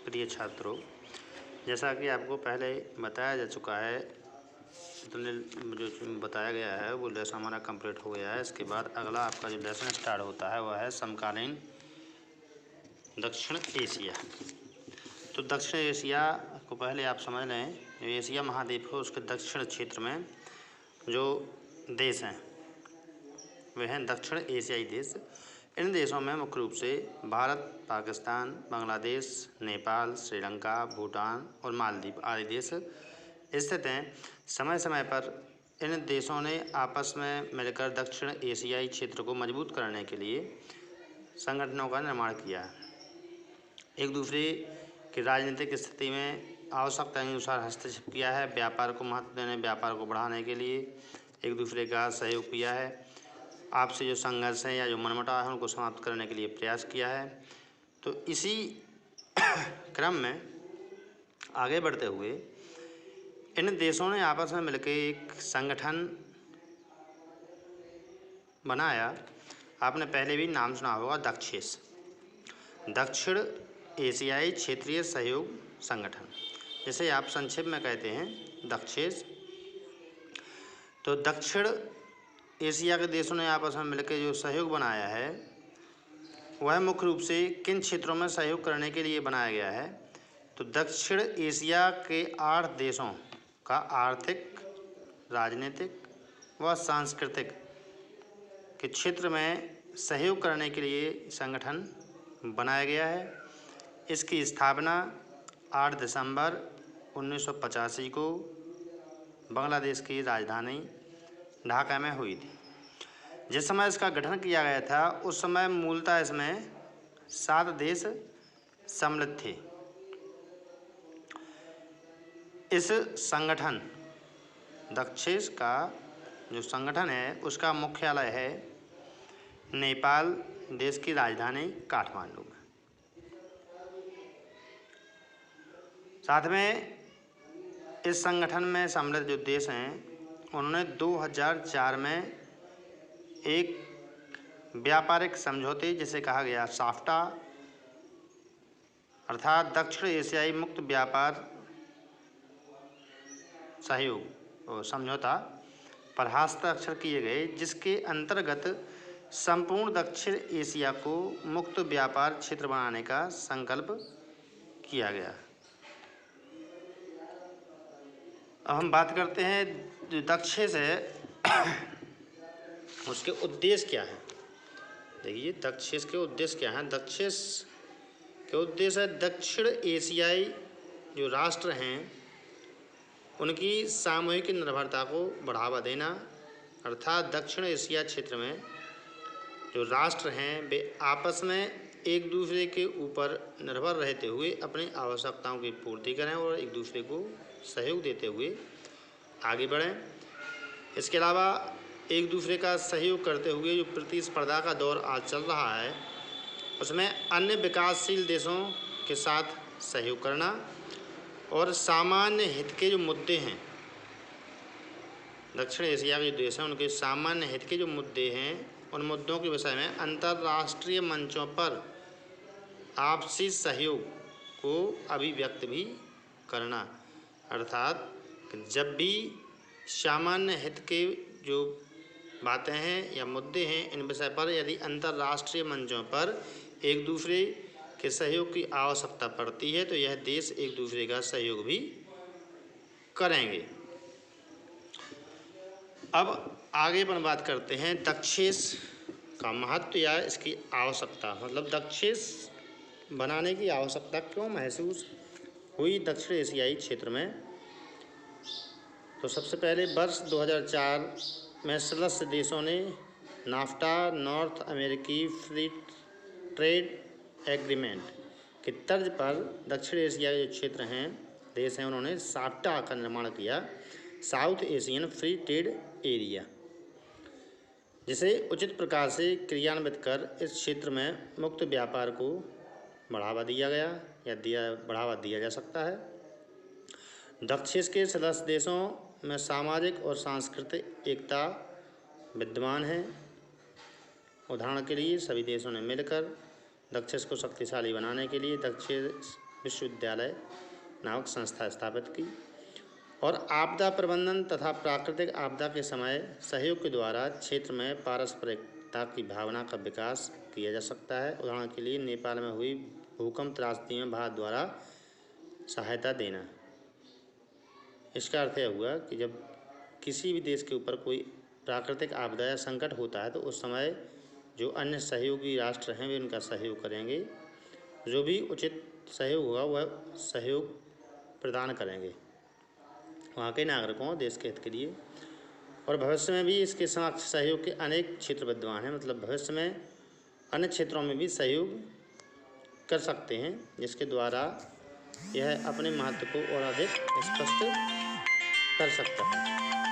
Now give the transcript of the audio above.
प्रिय छात्रों, जैसा कि आपको पहले बताया जा चुका है, जो बताया गया है वो लेसन हमारा कंप्लीट हो गया है। इसके बाद अगला आपका जो लेसन स्टार्ट होता है वह है समकालीन दक्षिण एशिया। तो दक्षिण एशिया को पहले आप समझ लें, जो एशिया महाद्वीप है उसके दक्षिण क्षेत्र में जो देश हैं वे हैं दक्षिण एशियाई देश। इन देशों में मुख्य रूप से भारत, पाकिस्तान, बांग्लादेश, नेपाल, श्रीलंका, भूटान और मालदीव आदि देश स्थित हैं। समय समय पर इन देशों ने आपस में मिलकर दक्षिण एशियाई क्षेत्र को मजबूत करने के लिए संगठनों का निर्माण किया है। एक दूसरे की राजनीतिक स्थिति में आवश्यकता के अनुसार हस्तक्षेप किया है। व्यापार को महत्व देने, व्यापार को बढ़ाने के लिए एक दूसरे का सहयोग किया है। आपसे जो संघर्ष है या जो मनमुटाव है उनको समाप्त करने के लिए प्रयास किया है। तो इसी क्रम में आगे बढ़ते हुए इन देशों ने आपस में मिलकर एक संगठन बनाया। आपने पहले भी नाम सुना होगा, दक्षेस, दक्षिण एशियाई क्षेत्रीय सहयोग संगठन, जिसे आप संक्षेप में कहते हैं दक्षेस। तो दक्षिण एशिया के देशों ने आपस में मिलकर जो सहयोग बनाया है वह मुख्य रूप से किन क्षेत्रों में सहयोग करने के लिए बनाया गया है। तो दक्षिण एशिया के 8 देशों का आर्थिक, राजनीतिक व सांस्कृतिक के क्षेत्र में सहयोग करने के लिए संगठन बनाया गया है। इसकी स्थापना 8 दिसंबर 1985 को बांग्लादेश की राजधानी ढाका में हुई थी। जिस समय इसका गठन किया गया था उस समय मूलतः इसमें 7 देश सम्मिलित थे। इस संगठन दक्षेस का जो संगठन है उसका मुख्यालय है नेपाल देश की राजधानी काठमांडू में। साथ में इस संगठन में सम्मिलित जो देश हैं उन्होंने 2004 में एक व्यापारिक समझौते, जिसे कहा गया साफ्टा, अर्थात दक्षिण एशियाई मुक्त व्यापार सहयोग और समझौता पर हस्ताक्षर किए गए, जिसके अंतर्गत संपूर्ण दक्षिण एशिया को मुक्त व्यापार क्षेत्र बनाने का संकल्प किया गया। अब हम बात करते हैं जो दक्षेस है उसके उद्देश्य क्या हैं। देखिए, दक्षेस के उद्देश्य क्या हैं। दक्षेस के उद्देश्य है दक्षिण एशियाई जो राष्ट्र हैं उनकी सामूहिक निर्भरता को बढ़ावा देना, अर्थात दक्षिण एशिया क्षेत्र में जो राष्ट्र हैं वे आपस में एक दूसरे के ऊपर निर्भर रहते हुए अपनी आवश्यकताओं की पूर्ति करें और एक दूसरे को सहयोग देते हुए आगे बढ़ें। इसके अलावा एक दूसरे का सहयोग करते हुए जो प्रतिस्पर्धा का दौर आज चल रहा है उसमें अन्य विकासशील देशों के साथ सहयोग करना और सामान्य हित के जो मुद्दे हैं, दक्षिण एशिया के जो देश हैं उनके सामान्य हित के जो मुद्दे हैं उन मुद्दों के विषय में अंतर्राष्ट्रीय मंचों पर आपसी सहयोग को अभिव्यक्त भी करना। अर्थात जब भी सामान्य हित के जो बातें हैं या मुद्दे हैं इन विषय पर यदि अंतर्राष्ट्रीय मंचों पर एक दूसरे के सहयोग की आवश्यकता पड़ती है तो यह देश एक दूसरे का सहयोग भी करेंगे। अब आगे अपन बात करते हैं दक्षेस का महत्व या इसकी आवश्यकता, मतलब दक्षेस बनाने की आवश्यकता क्यों महसूस हुई दक्षिण एशियाई क्षेत्र में। तो सबसे पहले वर्ष 2004 में सदस्य देशों ने नाफ्टा, नॉर्थ अमेरिकी फ्री ट्रेड एग्रीमेंट की तर्ज पर दक्षिण एशिया के जो क्षेत्र हैं, देश हैं, उन्होंने साफ्टा का निर्माण किया, south Asian free trade area, जिसे उचित प्रकार से क्रियान्वित कर इस क्षेत्र में मुक्त व्यापार को बढ़ावा दिया गया या बढ़ावा दिया जा सकता है। दक्षेस के सदस्य देशों में सामाजिक और सांस्कृतिक एकता विद्यमान है। उदाहरण के लिए सभी देशों ने मिलकर दक्षेस को शक्तिशाली बनाने के लिए दक्षेस विश्वविद्यालय नामक संस्था स्थापित की। और आपदा प्रबंधन तथा प्राकृतिक आपदा के समय सहयोग के द्वारा क्षेत्र में पारस्परिकता की भावना का विकास किया जा सकता है। उदाहरण के लिए नेपाल में हुई भूकंप त्रासदी में भारत द्वारा सहायता देना। इसका अर्थ यह हुआ कि जब किसी भी देश के ऊपर कोई प्राकृतिक आपदा या संकट होता है तो उस समय जो अन्य सहयोगी राष्ट्र हैं वे उनका सहयोग करेंगे, जो भी उचित सहयोग होगा वह सहयोग प्रदान करेंगे वहाँ के नागरिकों देश के हित के लिए। और भविष्य में भी इसके सहयोग के अनेक क्षेत्र विद्यमान हैं, मतलब भविष्य में अन्य क्षेत्रों में भी सहयोग कर सकते हैं, जिसके द्वारा यह अपने महत्व को और अधिक स्पष्ट कर सकता है।